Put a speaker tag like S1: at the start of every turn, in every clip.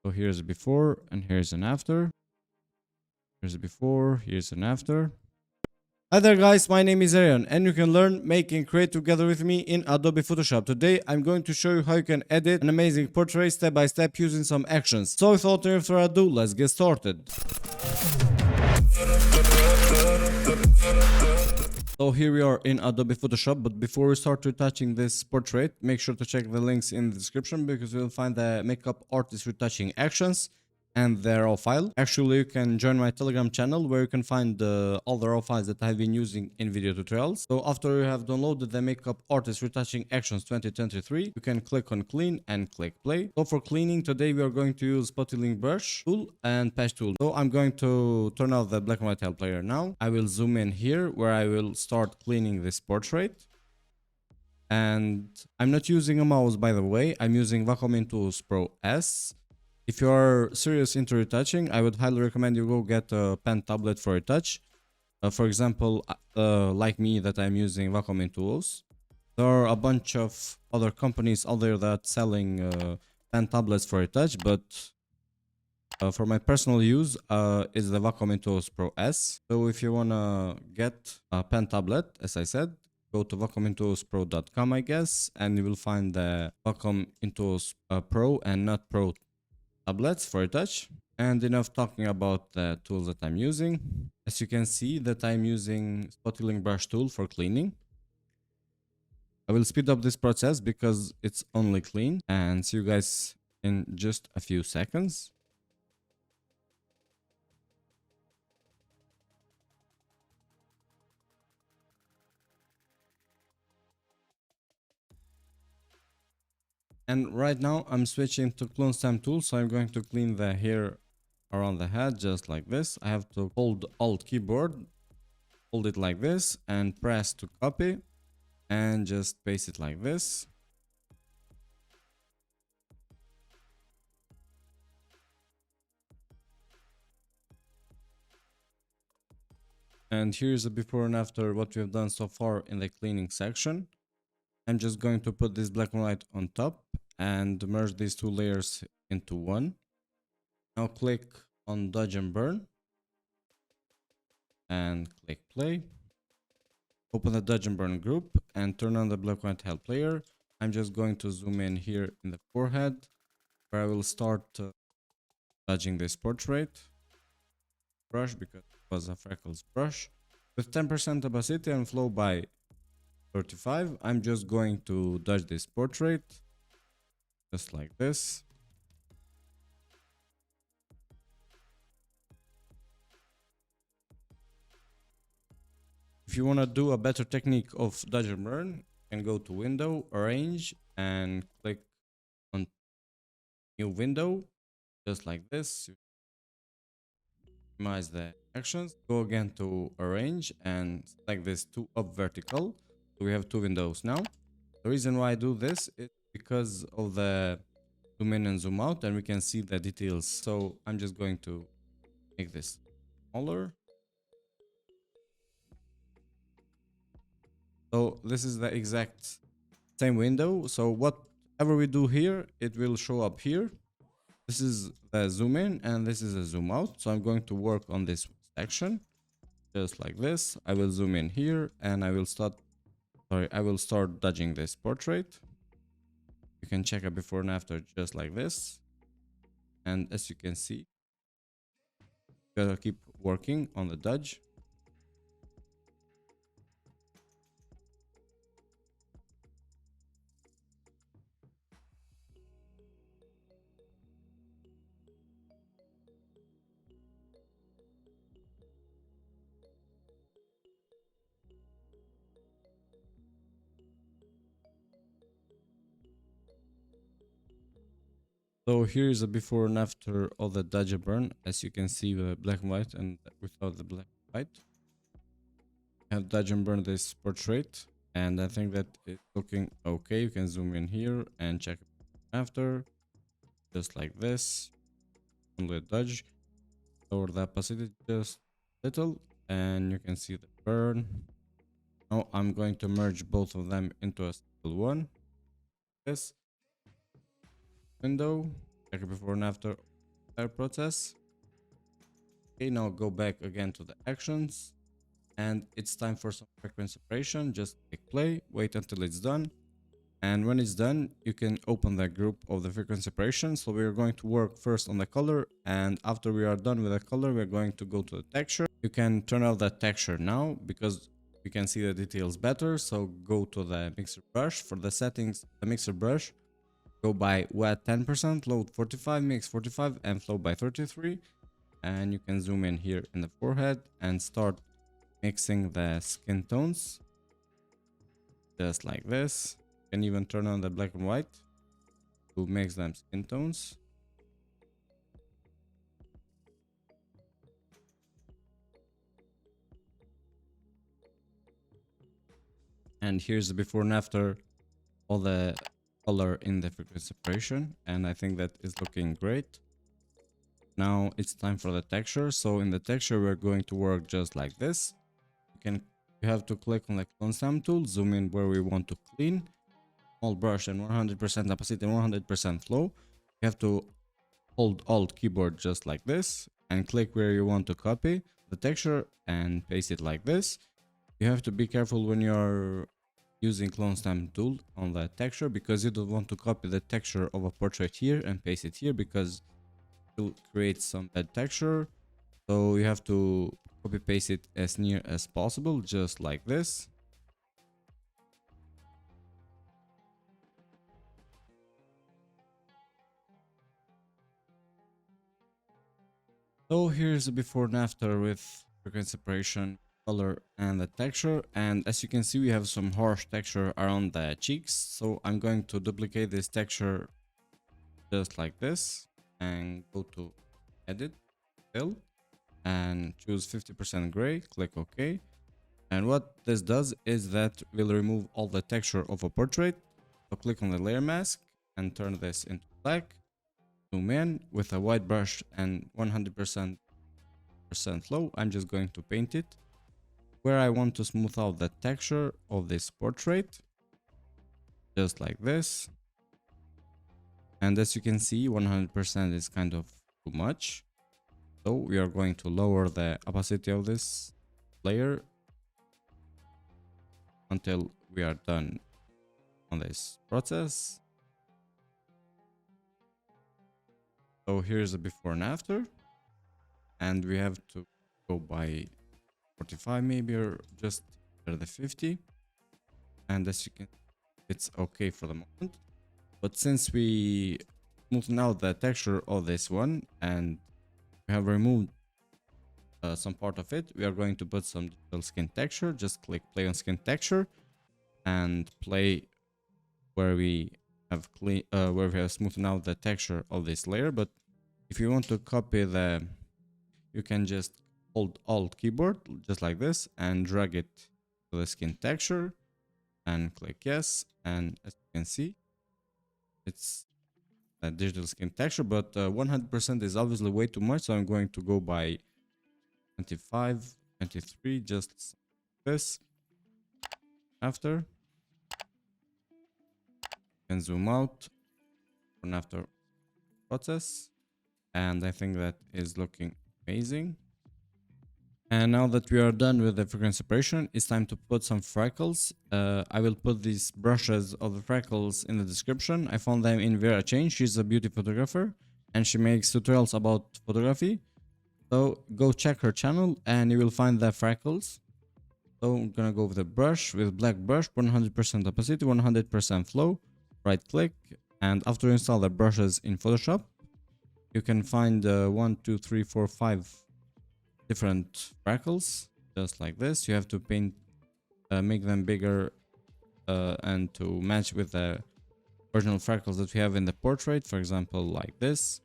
S1: So here's a before and here's an after. Here's a before, here's an after. Hi there guys, my name is Arian and you can learn, make and create together with me in Adobe Photoshop. Today I'm going to show you how you can edit an amazing portrait step by step using some actions. So without any further ado, let's get started. So here we are in Adobe Photoshop, but before we start retouching this portrait, make sure to check the links in the description because you'll find the makeup artist retouching actions and the raw file. Actually, you can join my Telegram channel where you can find all the raw files that I've been using in video tutorials. So after you have downloaded the makeup artist retouching actions 2023, you can click on clean and click play. So for cleaning, today we are going to use spotting brush tool and patch tool. So I'm going to turn off the black and white tile player now. I will zoom in here where I will start cleaning this portrait. And I'm not using a mouse, by the way. I'm using Vacuum Tools Pro S. If you are serious into retouching, I would highly recommend you go get a pen tablet for retouch. For example, like me, that I'm using Vacuum Tools. There are a bunch of other companies out there that selling pen tablets for retouch, but for my personal use, is the Vacuum Tools Pro S. So if you wanna get a pen tablet, as I said, go to vacuumtoolspro.com, I guess, and you will find the Vacuum Tools Pro and not Pro tablets for retouch. And enough talking about the tools that I'm using. As you can see that I'm using spotting brush tool for cleaning. I will speed up this process because it's only clean, and see you guys in just a few seconds. And right now I'm switching to clone stamp tool, so I'm going to clean the hair around the head just like this. I have to hold Alt keyboard, hold it like this, and press to copy, and just paste it like this. And here's a before and after what we've done so far in the cleaning section. I'm just going to put this black and white on top and merge these two layers into one. Now click on dodge and burn and click play. Open the dodge and burn group and turn on the black and white tile player. I'm just going to zoom in here in the forehead where I will start dodging this portrait brush because it was a Freckles brush. With 10% opacity and flow by 35, I'm just going to dodge this portrait just like this. If you want to do a better technique of dodge and burn, you can go to window, arrange, and click on new window just like this. Minimize the actions, go again to arrange and select this to up vertical. So we have two windows now. The reason why I do this is because of the zoom in and zoom out, and we can see the details. So I'm just going to make this smaller. So this is the exact same window. So whatever we do here, it will show up here. This is the zoom in and this is a zoom out. So I'm going to work on this section just like this. I will zoom in here and I will start dodging this portrait. You can check it before and after just like this. And as you can see, you gotta keep working on the dodge. So here's a before and after of the dodge and burn. As you can see, the black and white and without the black and white. I have dodge and burn this portrait, and I think that it's looking okay. You can zoom in here and check after, just like this. Only dodge, lower the opacity just little, and you can see the burn. Now I'm going to merge both of them into a single one. This window, check it before and after, process. Okay, now go back again to the actions, and it's time for some frequency separation. Just click play, wait until it's done, and when it's done, you can open the group of the frequency separation. So we're going to work first on the color, and after we are done with the color, we're going to go to the texture. You can turn off that texture now because you can see the details better. So go to the mixer brush. For the settings, the mixer brush, go by wet 10%, load 45, mix 45, and flow by 33. And you can zoom in here in the forehead and start mixing the skin tones just like this. You can even turn on the black and white to mix them skin tones. And here's the before and after, all the color in the frequency separation, and I think that is looking great. Now it's time for the texture. So in the texture, we're going to work just like this. You have to click on the clone stamp tool, zoom in where we want to clean, all brush and 100% opacity and 100% flow. You have to hold Alt keyboard just like this and click where you want to copy the texture and paste it like this. You have to be careful when you're using clone stamp tool on the texture, because you don't want to copy the texture of a portrait here and paste it here, because it will create some bad texture. So you have to copy paste it as near as possible, just like this. So here's a before and after with frequency separation, color, and the texture. And as you can see, we have some harsh texture around the cheeks. So I'm going to duplicate this texture just like this and go to edit, fill, and choose 50% gray, click OK. And what this does is that will remove all the texture of a portrait. So click on the layer mask and turn this into black. Zoom in with a white brush and 100% flow. I'm just going to paint it where I want to smooth out the texture of this portrait, just like this. And as you can see, 100% is kind of too much. So we are going to lower the opacity of this layer until we are done on this process. So here's a before and after, and we have to go by 45 maybe, or just under the 50. And as you can, it's okay for the moment. But since we smoothed out the texture of this one and we have removed some part of it, we are going to put some digital skin texture. Just click play on skin texture and play where we have smoothed out the texture of this layer. But if you want to copy you can just hold Alt keyboard just like this and drag it to the skin texture and click yes. And as you can see, it's a digital skin texture, but 100% is obviously way too much. So I'm going to go by 25, 23, just this. After, and zoom out and after process. And I think that is looking amazing. And now that we are done with the frequency separation, it's time to put some freckles. I will put these brushes of the freckles in the description. I found them in Retouching. She's a beauty photographer and she makes tutorials about photography. So go check her channel and you will find the freckles. So I'm gonna go with a brush, with black brush, 100% opacity, 100% flow. Right click, and after you install the brushes in Photoshop, you can find 1, 2, 3, 4, 5 different freckles, just like this. You have to paint, make them bigger and to match with the original freckles that we have in the portrait. For example, like this.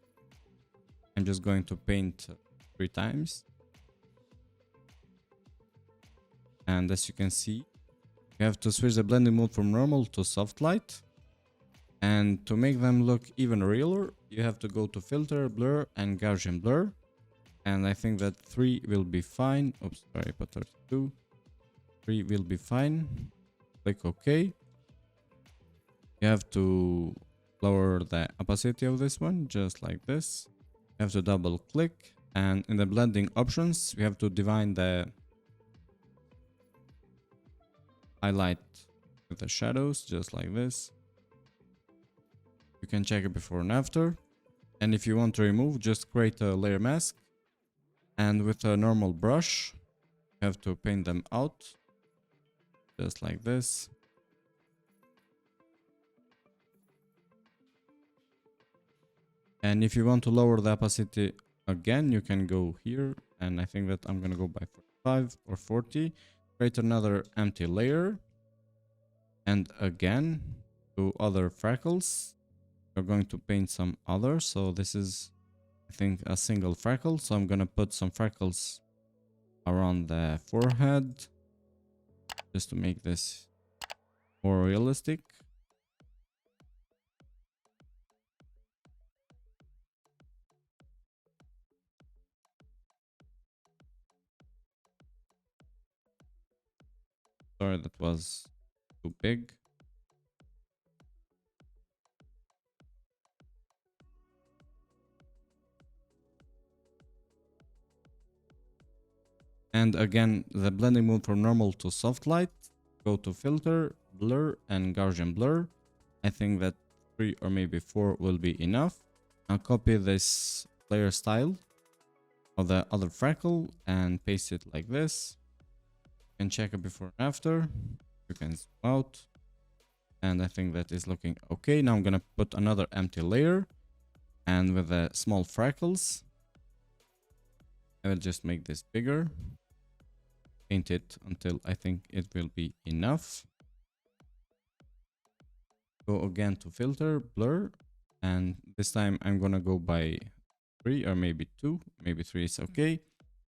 S1: I'm just going to paint 3 times. And as you can see, you have to switch the blending mode from normal to soft light. And to make them look even realer, you have to go to filter, blur, and Gaussian blur. And I think that 3 will be fine. Oops, sorry, but 32. 3 will be fine. Click OK. You have to lower the opacity of this one, just like this. You have to double click, and in the blending options, we have to define the highlight with the shadows, just like this. You can check it before and after. And if you want to remove, just create a layer mask. And with a normal brush, you have to paint them out, just like this. And if you want to lower the opacity again, you can go here. And I think that I'm going to go by 45 or 40. Create another empty layer. And again, do other freckles. We're going to paint some others. So this is, I think, a single freckle. So I'm going to put some freckles around the forehead, just to make this more realistic. Sorry, that was too big. And again, the blending mode from normal to soft light. Go to filter, blur, and Gaussian blur. I think that 3 or maybe 4 will be enough. Now copy this layer style of the other freckle and paste it like this. You can check it before and after. You can zoom out. And I think that is looking okay. Now I'm gonna put another empty layer. And with the small freckles, I will just make this bigger. Paint it until I think it will be enough. Go again to filter, blur, and this time I'm gonna go by 3 or maybe 2, maybe 3 is okay.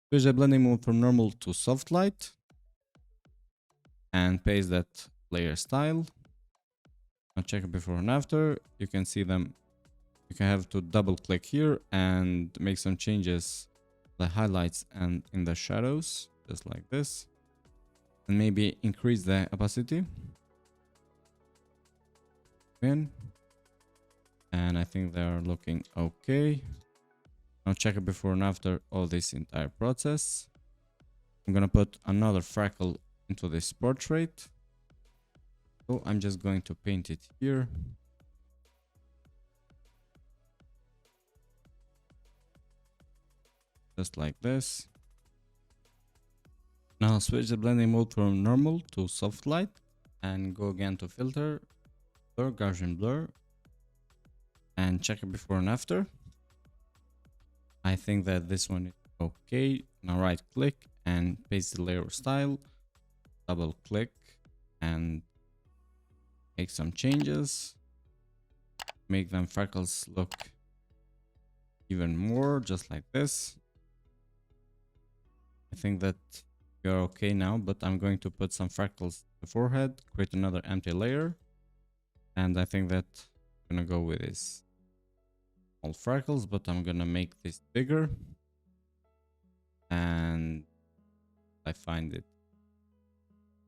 S1: Switch the blending mode from normal to soft light and paste that layer style. I'll check it before and after. You can see them. You can have to double click here and make some changes, the highlights and in the shadows, just like this. And maybe increase the opacity. And I think they are looking okay. Now check it before and after all this entire process. I'm gonna put another freckle into this portrait. So I'm just going to paint it here. Just like this. Now switch the blending mode from normal to soft light and go again to filter, blur, Gaussian blur, and check it before and after. I think that this one is okay. Now right click and paste the layer style, double click and make some changes. Make them freckles look even more, just like this. I think that you're okay now, but I'm going to put some freckles on the forehead, create another empty layer. And I think that I'm gonna go with this small freckles, but I'm gonna make this bigger. And I find it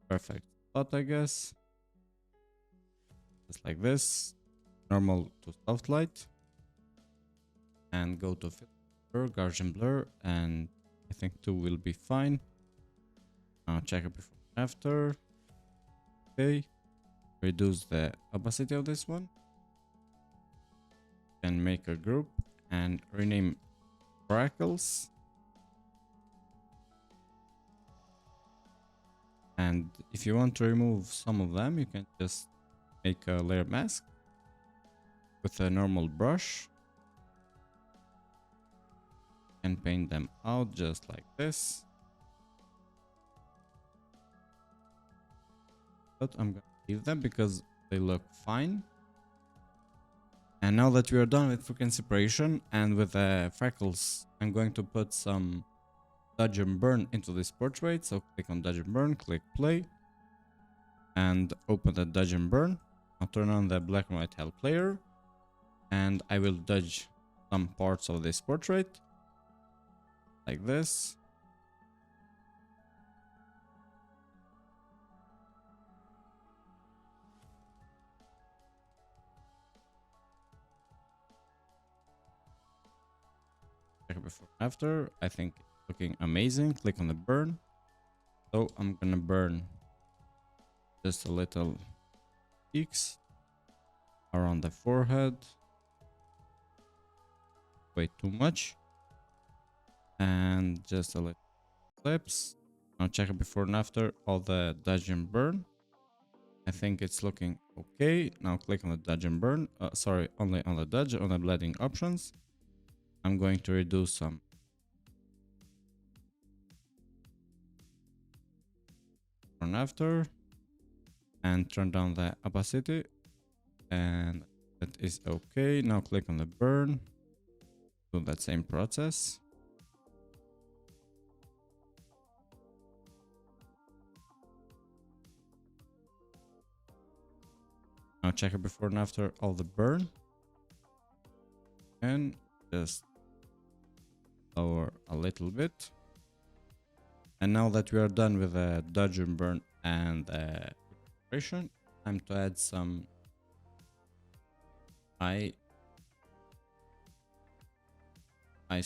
S1: perfect spot, I guess. Just like this, normal to soft light. And go to filter, Gaussian blur, and I think 2 will be fine. Now check it before and after. Okay. Reduce the opacity of this one. And make a group and rename Freckles. And if you want to remove some of them, you can just make a layer mask with a normal brush and paint them out just like this. But I'm gonna leave them because they look fine. And now that we are done with frequency separation and with the freckles, I'm going to put some dodge and burn into this portrait. So click on dodge and burn, click play, and open the dodge and burn. I'll turn on the black and white help layer, and I will dodge some parts of this portrait like this. check it before and after. I think it's looking amazing. Click on the burn. So I'm gonna burn just a little peaks around the forehead. Way too much. And just a little lips. Now check it before and after all the dodge and burn. I think it's looking okay. Now click on the dodge and burn. Sorry, only on the dodge, on the blending options. I'm going to reduce some before and after and turn down the opacity, and that is okay. Now click on the burn. Do that same process. Now check it before and after all the burn. And just lower a little bit. And now that we are done with the dodge and burn and the preparation, time to add some eyes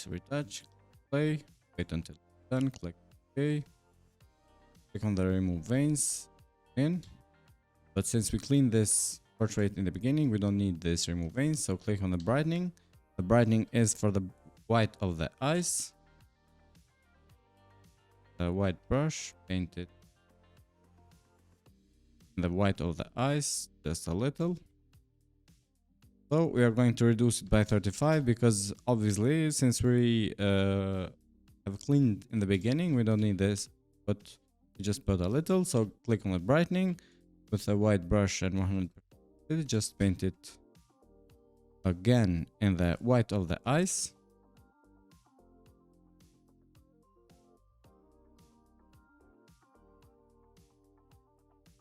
S1: retouch. Play. Wait until it's done. Click OK. Click on the remove veins in. But since we cleaned this portrait in the beginning, we don't need this remove veins. So click on the brightening. The brightening is for the white of the eyes. The white brush, paint it in the white of the eyes just a little. So we are going to reduce it by 35 because obviously since we have cleaned in the beginning, we don't need this, but we just put a little. So click on the brightening with a white brush and 100%, just paint it again in the white of the eyes.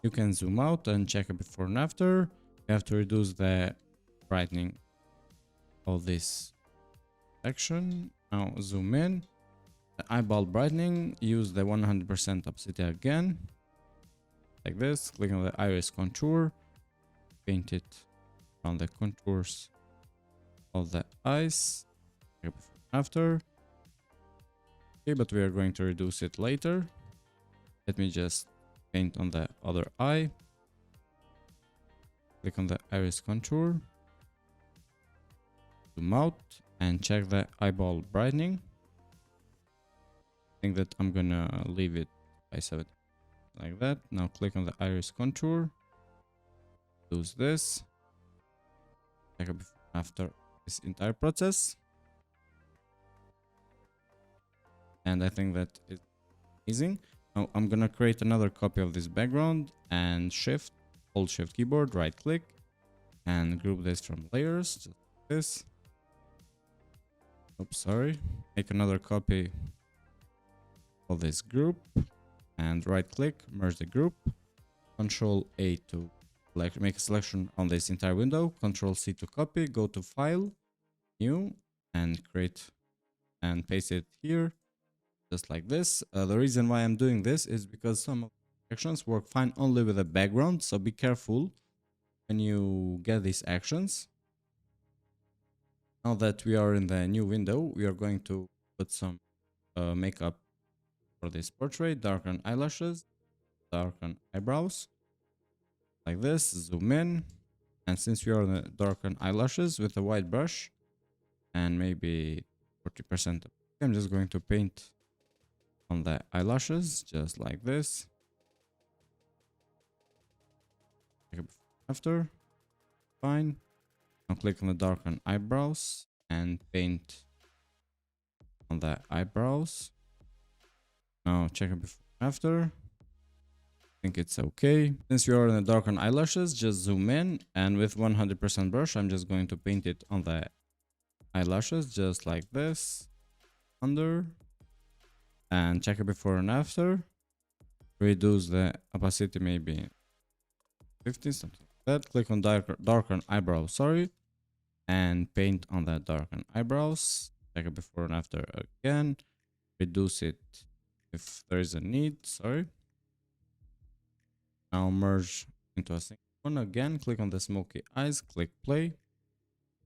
S1: You can zoom out and check it before and after. You have to reduce the brightening of this section. Now zoom in. The eyeball brightening, use the 100% opacity again. Like this. Click on the iris contour. Paint it on the contours of the eyes. Check it before and after. Okay, but we are going to reduce it later. Let me just paint on the other eye. Click on the iris contour. Zoom out and check the eyeball brightening. I think that I'm gonna leave it by 7 like that. Now click on the iris contour. Use this. Check it before and after this entire process. And I think that is amazing. Now I'm gonna create another copy of this background and hold shift keyboard, right click and group this from layers, just like this. Oops, sorry. Make another copy of this group and right click, merge the group. Control A to make a selection on this entire window. Control C to copy, go to file, new, and create and paste it here. Just like this. The reason why I'm doing this is because some of the actions work fine only with a background, so be careful when you get these actions. Now that we are in the new window, we are going to put some makeup for this portrait. Darken eyelashes, darken eyebrows, like this. Zoom in, and since we are in the darken eyelashes with a white brush and maybe 40%, I'm just going to paint on the eyelashes just like this. After, fine. Now click on the darken eyebrows and paint on the eyebrows. Now check it before and after. I think it's okay. Since you are in the darken eyelashes, just zoom in and with 100% brush, I'm just going to paint it on the eyelashes just like this. Under. And check it before and after. Reduce the opacity maybe 50, something like that. Click on darken eyebrow, sorry, and paint on that darken eyebrows. Check it before and after again. Reduce it if there is a need, sorry. Now merge into a single one again. Click on the smoky eyes, click play.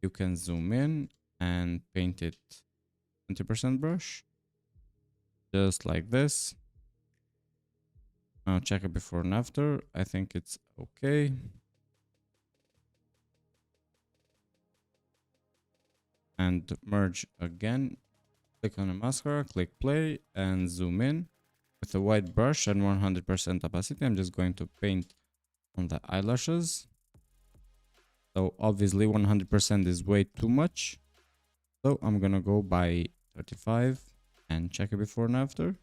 S1: You can zoom in and paint it 20% brush, just like this. Now check it before and after. I think it's okay. And merge again. Click on the mascara, click play, and zoom in. With a white brush and 100% opacity, I'm just going to paint on the eyelashes. So obviously 100% is way too much. So I'm gonna go by 35 and check it before and after.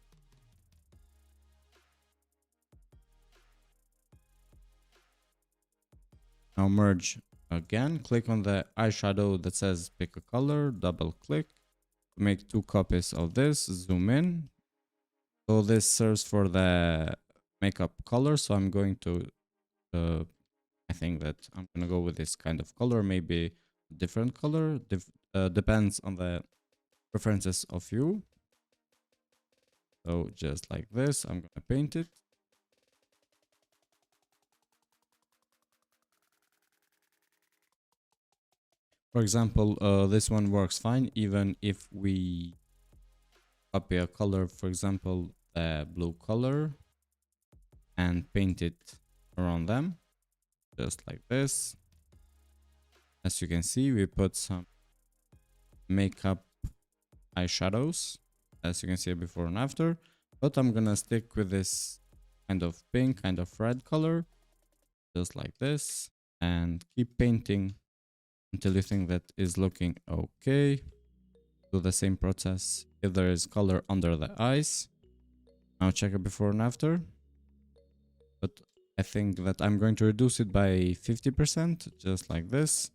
S1: Now merge again, click on the eyeshadow that says pick a color, double click, make 2 copies of this, zoom in. So this serves for the makeup color, so I'm going to I think that I'm gonna go with this kind of color, maybe a different color, depends on the preferences of you. So just like this, I'm gonna paint it. For example, this one works fine even if we copy a color, for example, the blue color, and paint it around them, just like this. As you can see, we put some makeup eyeshadows, as you can see before and after, but I'm gonna stick with this kind of pink, kind of red color, just like this, and keep painting until you think that is looking okay. Do the same process if there is color under the eyes. Now check it before and after, but I think that I'm going to reduce it by 50%, just like this.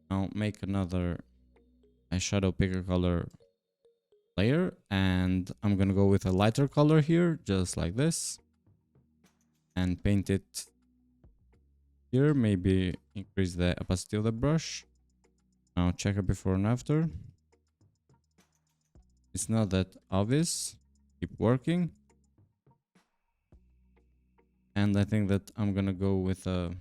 S1: Now make another eyeshadow picker color layer, and I'm gonna go with a lighter color here, just like this, and paint it here. Maybe increase the opacity of the brush. Now check it before and after. It's not that obvious. Keep working. And I think that I'm gonna go with a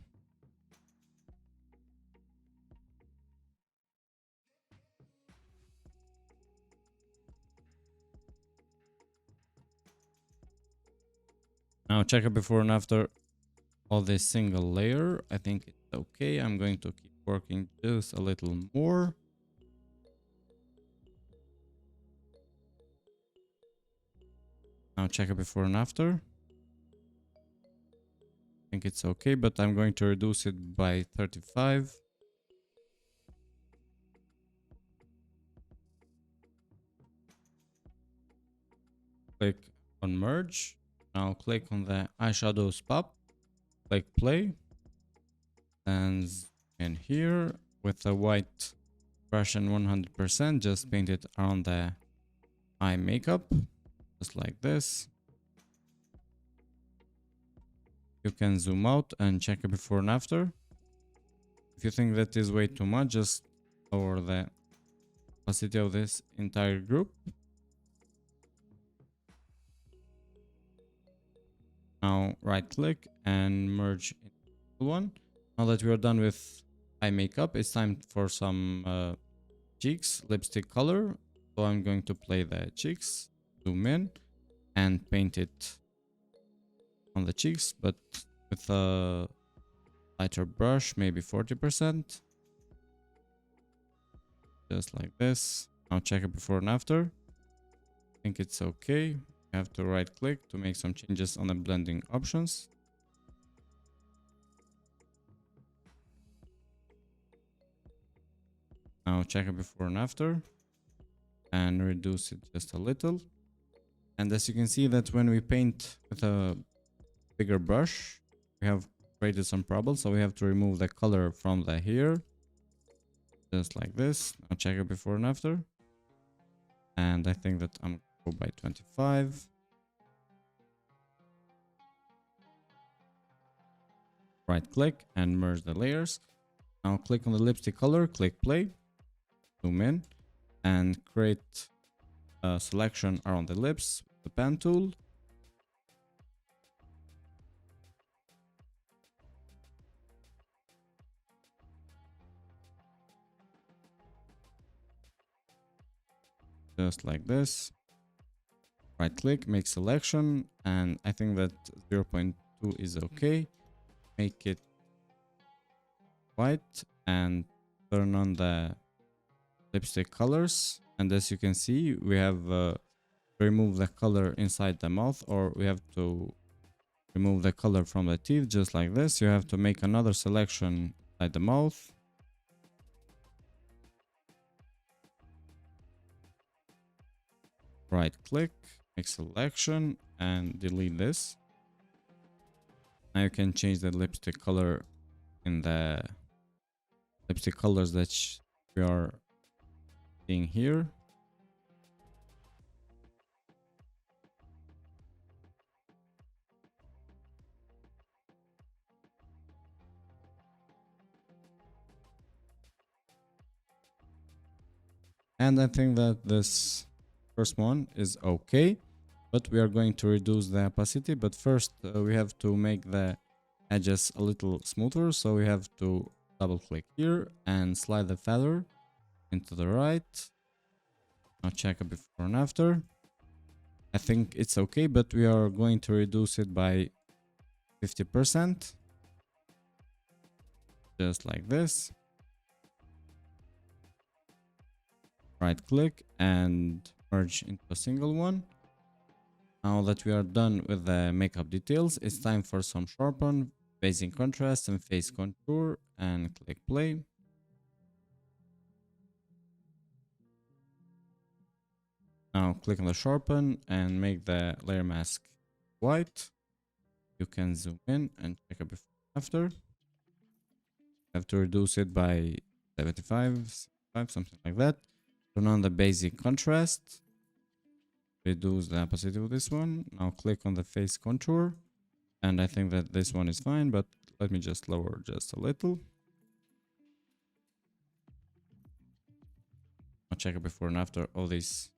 S1: now check it before and after of this single layer. I think it's okay. I'm going to keep working just a little more. Now check it before and after. I think it's okay, but I'm going to reduce it by 35. Click on merge. Now click on the eyeshadows pop. Click play. And in here with a white brush and 100%, just paint it around the eye makeup, just like this. You can zoom out and check it before and after. If you think that is way too much, just lower the opacity of this entire group. Now right click and merge into one. Now that we are done with eye makeup, it's time for some cheeks, lipstick color. So I'm going to play the cheeks, zoom in, and paint it on the cheeks, but with a lighter brush, maybe 40%. Just like this. Now check it before and after. I think it's okay. You have to right click to make some changes on the blending options. Now check it before and after and reduce it just a little. And as you can see that when we paint with a bigger brush, we have created some problems. So we have to remove the color from the hair, just like this. Now check it before and after. And I think that I'm going to go by 25. Right click and merge the layers. Now click on the lipstick color, click play, zoom in, and create a selection around the lips with the pen tool. just like this. Right click, make selection, and I think that 0.2 is okay. Make it white and turn on the lipstick colors. And as you can see, we have remove the color inside the mouth, or we have to remove the color from the teeth, just like this. You have to make another selection inside the mouth. Right click, make selection, and delete this. Now you can change the lipstick color in the lipstick colors that we are seeing here. And I think that this first one is okay, but we are going to reduce the opacity. But first we have to make the edges a little smoother, so we have to double click here and slide the feather into the right. Now check a before and after. I think it's okay, but we are going to reduce it by 50%, just like this. Right click and merge into a single one. Now that we are done with the makeup details, it's time for some sharpen, phasing contrast, and face contour, and click play. Now click on the sharpen and make the layer mask white. You can zoom in and check a before and after. Have to reduce it by 75, something like that. Turn on the basic contrast. Reduce the opacity of this one. Now click on the face contour. And I think that this one is fine, but let me just lower just a little. I'll check it before and after all these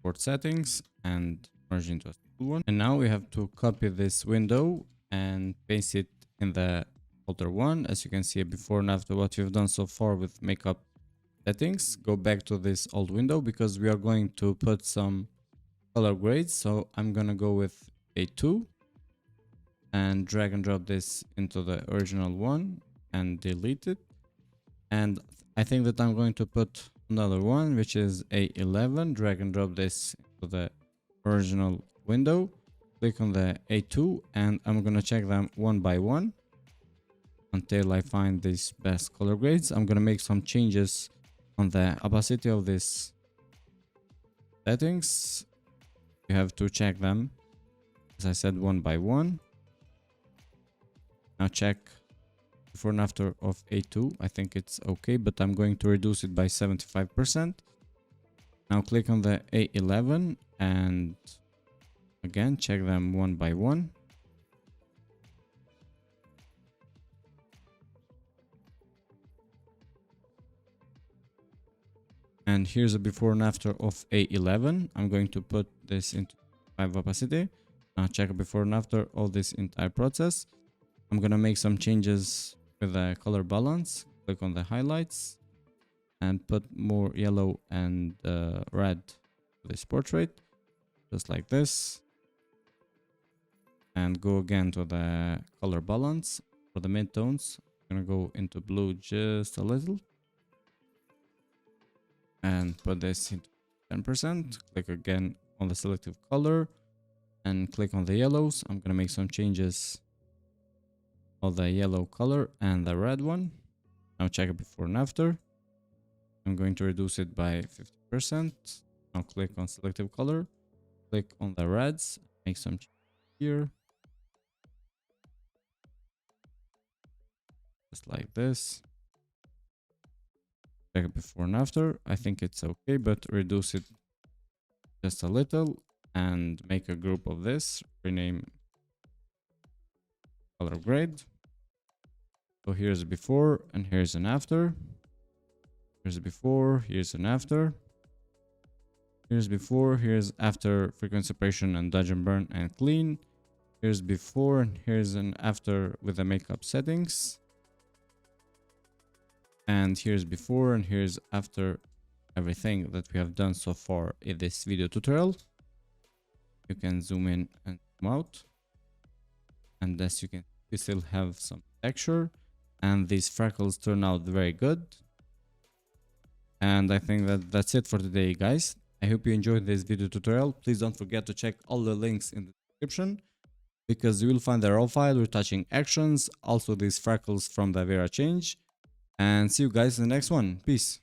S1: port settings and merge into a single one. And now we have to copy this window and paste it in the folder one. As you can see, before and after what we've done so far with makeup settings. Go back to this old window because we are going to put some color grades. So I'm gonna go with A2 and drag and drop this into the original one and delete it. And I think that I'm going to put another one, which is A11. Drag and drop this into the original window. Click on the A2 and I'm gonna check them one by one until I find these best color grades. I'm gonna make some changes on the opacity of this settings. You have to check them, as I said, one by one. Now check before and after of A2. I think it's okay, but I'm going to reduce it by 75%. Now click on the A11 and again check them one by one. And here's a before and after of A11. I'm going to put this into 5 opacity. Now check before and after all this entire process. I'm gonna make some changes with the color balance. Click on the highlights and put more yellow and red for this portrait, just like this. And go again to the color balance. For the midtones, I'm gonna go into blue just a little. And put this into 10%. Click again on the selective color and click on the yellows. I'm gonna make some changes of the yellow color and the red one. Now check it before and after. I'm going to reduce it by 50%. Now click on selective color. Click on the reds. Make some changes here. Just like this. Check it before and after. I think it's okay, but reduce it just a little and make a group of this. Rename color grade. So here's a before and here's an after. Here's a before, here's an after. Here's before, here's after frequency separation and dodge and burn and clean. Here's before and here's an after with the makeup settings. And here's before and here's after everything that we have done so far in this video tutorial. You can zoom in and zoom out, and as you can, we still have some texture, and these freckles turn out very good. And I think that that's it for today, guys. I hope you enjoyed this video tutorial. Please don't forget to check all the links in the description, because you will find the raw file, retouching actions, also these freckles from the Vera change. And see you guys in the next one. Peace.